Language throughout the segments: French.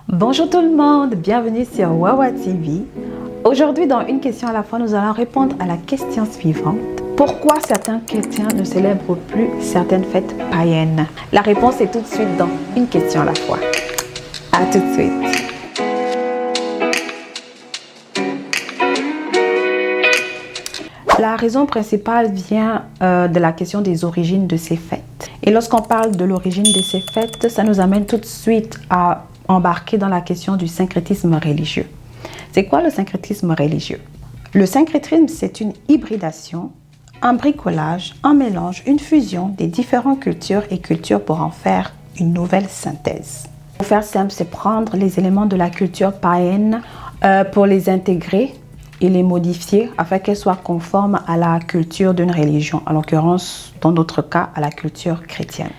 Bonjour tout le monde, bienvenue sur Wawa TV. Aujourd'hui, dans une question à la fois, nous allons répondre à la question suivante. Pourquoi certains chrétiens ne célèbrent plus certaines fêtes païennes? La réponse est tout de suite dans une question à la fois. À tout de suite. La raison principale vient de la question des origines de ces fêtes. Et lorsqu'on parle de l'origine de ces fêtes, ça nous amène tout de suite à embarquer dans la question du syncrétisme religieux. C'est quoi le syncrétisme religieux? Le syncrétisme, c'est une hybridation, un bricolage, un mélange, une fusion des différentes cultures et cultures pour en faire une nouvelle synthèse. Pour faire simple, c'est prendre les éléments de la culture païenne pour les intégrer et les modifier afin qu'elles soient conformes à la culture d'une religion, en l'occurrence, dans notre cas, à la culture chrétienne.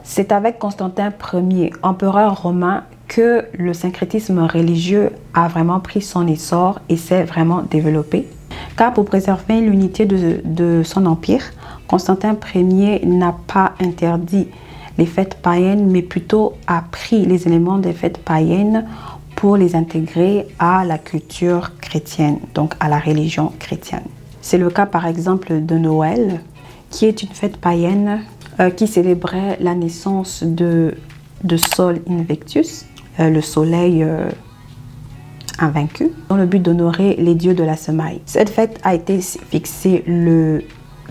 C'est avec Constantin Ier, empereur romain, que le syncrétisme religieux a vraiment pris son essor et s'est vraiment développé. Car pour préserver l'unité de son empire, Constantin Ier n'a pas interdit les fêtes païennes, mais plutôt a pris les éléments des fêtes païennes pour les intégrer à la culture chrétienne, donc à la religion chrétienne. C'est le cas par exemple de Noël, qui est une fête païenne qui célébrait la naissance de Sol Invictus, le soleil invaincu, dans le but d'honorer les dieux de la semaille. Cette fête a été fixée le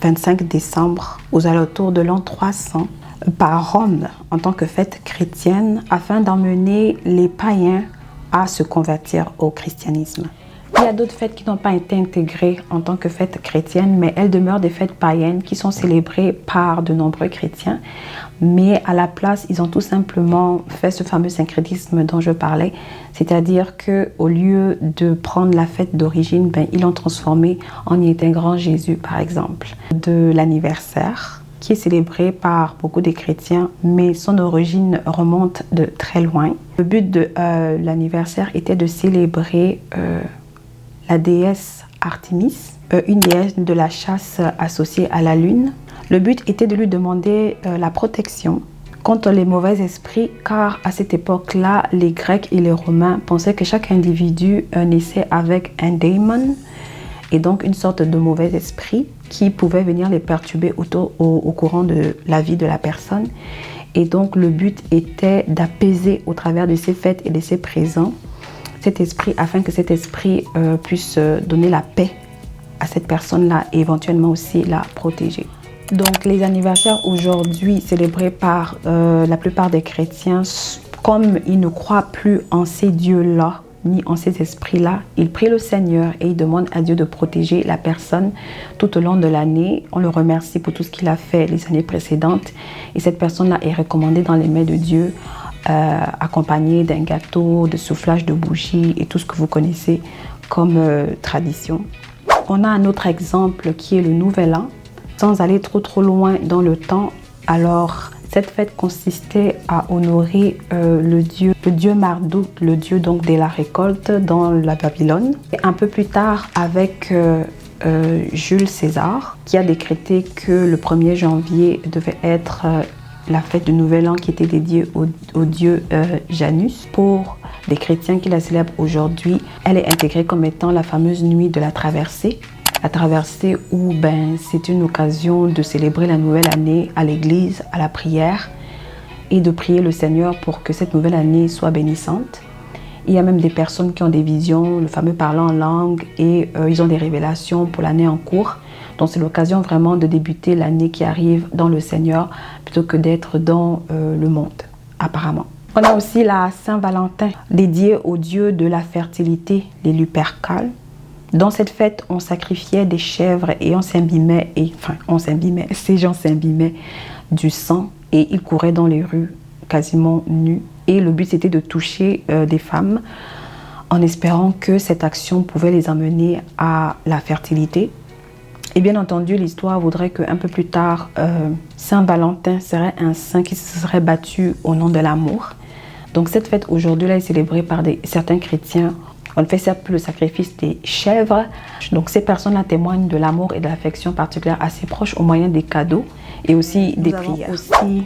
25 décembre aux alentours de l'an 300 par Rome en tant que fête chrétienne afin d'emmener les païens à se convertir au christianisme. Il y a d'autres fêtes qui n'ont pas été intégrées en tant que fêtes chrétiennes, mais elles demeurent des fêtes païennes qui sont célébrées par de nombreux chrétiens. Mais à la place, ils ont tout simplement fait ce fameux syncrétisme dont je parlais, c'est-à-dire qu'au lieu de prendre la fête d'origine, ils l'ont transformée en y intégrant Jésus, par exemple. De l'anniversaire, qui est célébré par beaucoup de chrétiens, mais son origine remonte de très loin. Le but de l'anniversaire était de célébrer la déesse Artémis, une déesse de la chasse associée à la lune. Le but était de lui demander la protection contre les mauvais esprits, car à cette époque-là, les Grecs et les Romains pensaient que chaque individu naissait avec un démon, et donc une sorte de mauvais esprit qui pouvait venir les perturber au courant de la vie de la personne. Et donc le but était d'apaiser au travers de ces fêtes et de ces présents cet esprit, afin que cet esprit puisse donner la paix à cette personne-là et éventuellement aussi la protéger. Donc les anniversaires aujourd'hui célébrés par la plupart des chrétiens, comme ils ne croient plus en ces dieux-là, ni en ces esprits-là, ils prient le Seigneur et ils demandent à Dieu de protéger la personne tout au long de l'année. On le remercie pour tout ce qu'il a fait les années précédentes et cette personne-là est recommandée dans les mains de Dieu, accompagnée d'un gâteau, de soufflage de bougies et tout ce que vous connaissez comme tradition. On a un autre exemple qui est le Nouvel An. Sans aller trop loin dans le temps, alors cette fête consistait à honorer le dieu Marduk, le dieu donc de la récolte dans la Babylone. Et un peu plus tard, avec Jules César, qui a décrété que le 1er janvier devait être la fête du Nouvel An qui était dédiée au dieu Janus. Pour les chrétiens qui la célèbrent aujourd'hui, elle est intégrée comme étant la fameuse nuit de la traversée. La traversée où c'est une occasion de célébrer la nouvelle année à l'église, à la prière et de prier le Seigneur pour que cette nouvelle année soit bénissante. Il y a même des personnes qui ont des visions, le fameux parlant en langue, et ils ont des révélations pour l'année en cours. Donc c'est l'occasion vraiment de débuter l'année qui arrive dans le Seigneur plutôt que d'être dans le monde, apparemment. On a aussi la Saint-Valentin, dédiée au dieu de la fertilité, les Lupercales. Dans cette fête, on sacrifiait des chèvres et ces gens s'imbimaient du sang et ils couraient dans les rues quasiment nus. Et le but c'était de toucher des femmes en espérant que cette action pouvait les amener à la fertilité. Et bien entendu, l'histoire voudrait qu'un peu plus tard, Saint-Valentin serait un saint qui se serait battu au nom de l'amour. Donc cette fête aujourd'hui est célébrée par certains chrétiens. On fait ça pour le sacrifice des chèvres. Donc ces personnes-là témoignent de l'amour et de l'affection particulière à ses proches au moyen des cadeaux et aussi des prières. Aussi,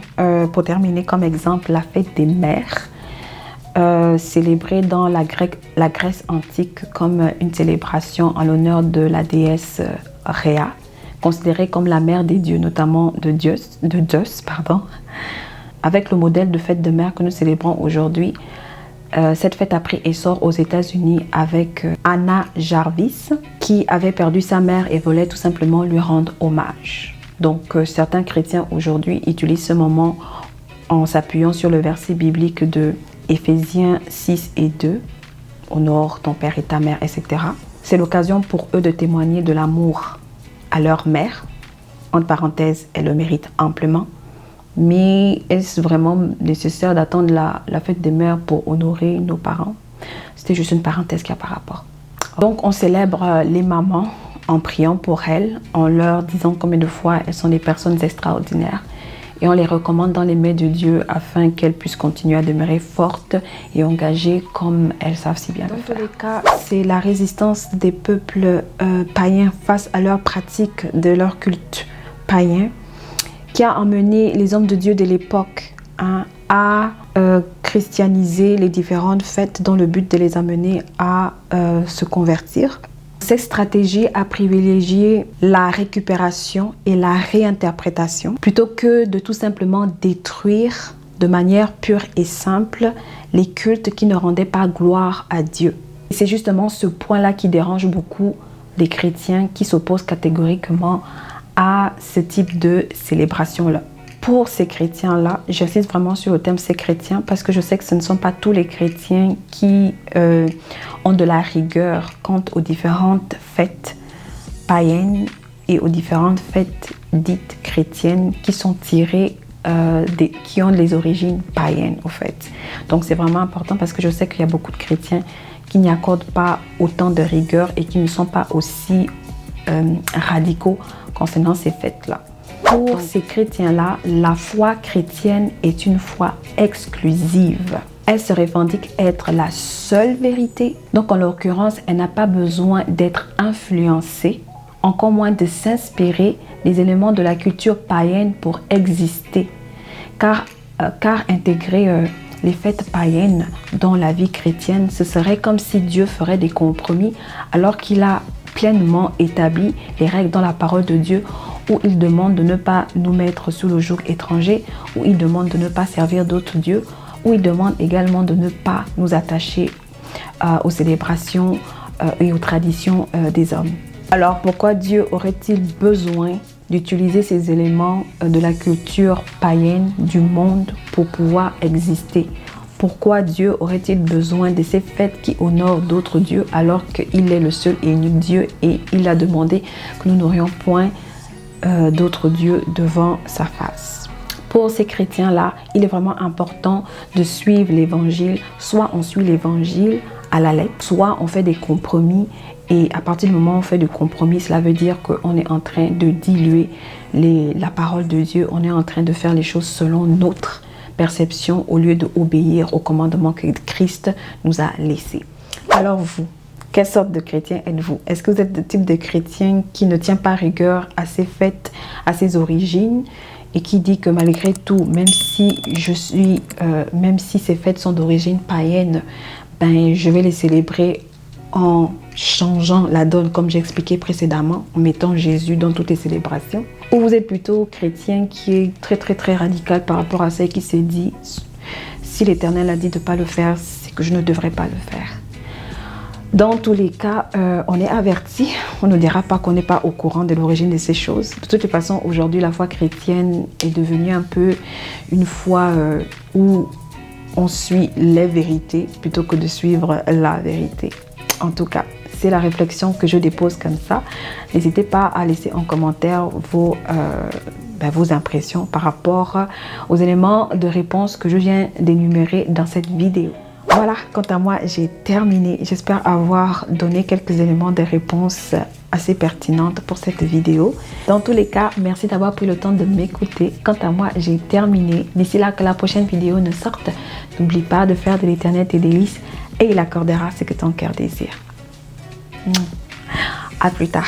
pour terminer comme exemple, la fête des mères. célébré dans la Grèce antique comme une célébration en l'honneur de la déesse Rhea, considérée comme la mère des dieux, notamment de Zeus, avec le modèle de fête de mère que nous célébrons aujourd'hui. Cette fête a pris essor aux États-Unis avec Anna Jarvis, qui avait perdu sa mère et voulait tout simplement lui rendre hommage. Donc certains chrétiens aujourd'hui utilisent ce moment en s'appuyant sur le verset biblique de Éphésiens 6 et 2, « Honore ton père et ta mère », etc. C'est l'occasion pour eux de témoigner de l'amour à leur mère. Entre parenthèses, elle le mérite amplement. Mais est-ce vraiment nécessaire d'attendre la fête des mères pour honorer nos parents? C'était juste une parenthèse qui a par rapport. Donc on célèbre les mamans en priant pour elles, en leur disant combien de fois elles sont des personnes extraordinaires. Et on les recommande dans les mains de Dieu afin qu'elles puissent continuer à demeurer fortes et engagées comme elles savent si bien le faire. Dans tous les cas, c'est la résistance des peuples païens face à leur pratique de leur culte païen qui a emmené les hommes de Dieu de l'époque à christianiser les différentes fêtes dans le but de les amener à se convertir. Cette stratégie a privilégié la récupération et la réinterprétation plutôt que de tout simplement détruire de manière pure et simple les cultes qui ne rendaient pas gloire à Dieu. C'est justement ce point-là qui dérange beaucoup les chrétiens qui s'opposent catégoriquement à ce type de célébration-là. Pour ces chrétiens-là, j'insiste vraiment sur le terme ces chrétiens parce que je sais que ce ne sont pas tous les chrétiens qui ont de la rigueur quant aux différentes fêtes païennes et aux différentes fêtes dites chrétiennes qui sont tirées, qui ont les origines païennes au fait. Donc c'est vraiment important parce que je sais qu'il y a beaucoup de chrétiens qui n'y accordent pas autant de rigueur et qui ne sont pas aussi radicaux concernant ces fêtes-là. Pour ces chrétiens-là, la foi chrétienne est une foi exclusive. Elle se revendique être la seule vérité. Donc, en l'occurrence, elle n'a pas besoin d'être influencée, encore moins de s'inspirer des éléments de la culture païenne pour exister. Car intégrer les fêtes païennes dans la vie chrétienne, ce serait comme si Dieu ferait des compromis alors qu'il a pleinement établi les règles dans la parole de Dieu où il demande de ne pas nous mettre sous le joug étranger, où il demande de ne pas servir d'autres dieux, où il demande également de ne pas nous attacher aux célébrations et aux traditions des hommes. Alors pourquoi Dieu aurait-il besoin d'utiliser ces éléments de la culture païenne du monde pour pouvoir exister? Pourquoi Dieu aurait-il besoin de ces fêtes qui honorent d'autres dieux alors qu'il est le seul et unique Dieu et il a demandé que nous n'aurions point d'autres dieux devant sa face? Pour ces chrétiens-là, il est vraiment important de suivre l'évangile. Soit on suit l'évangile à la lettre, soit on fait des compromis. Et à partir du moment où on fait des compromis, cela veut dire qu'on est en train de diluer la parole de Dieu. On est en train de faire les choses selon notre perception au lieu d'obéir au commandement que Christ nous a laissé. Alors vous, quelle sorte de chrétien êtes-vous? Est-ce que vous êtes le type de chrétien qui ne tient pas rigueur à ses fêtes, à ses origines et qui dit que malgré tout, même si ces fêtes sont d'origine païenne, ben, je vais les célébrer en changeant la donne comme j'ai expliqué précédemment, en mettant Jésus dans toutes les célébrations? Ou vous êtes plutôt chrétien qui est très radical par rapport à ça et qui s'est dit si l'Éternel a dit de ne pas le faire, c'est que je ne devrais pas le faire? Dans tous les cas, on est averti. On ne dira pas qu'on n'est pas au courant de l'origine de ces choses. De toute façon, aujourd'hui, la foi chrétienne est devenue un peu une foi où on suit les vérités plutôt que de suivre la vérité. En tout cas, c'est la réflexion que je dépose comme ça. N'hésitez pas à laisser en commentaire vos impressions par rapport aux éléments de réponse que je viens d'énumérer dans cette vidéo. Voilà, quant à moi, j'ai terminé. J'espère avoir donné quelques éléments de réponse assez pertinentes pour cette vidéo. Dans tous les cas, merci d'avoir pris le temps de m'écouter. Quant à moi, j'ai terminé. D'ici là que la prochaine vidéo ne sorte, n'oublie pas de faire de l'Éternel tes délices et il accordera ce que ton cœur désire. À plus tard.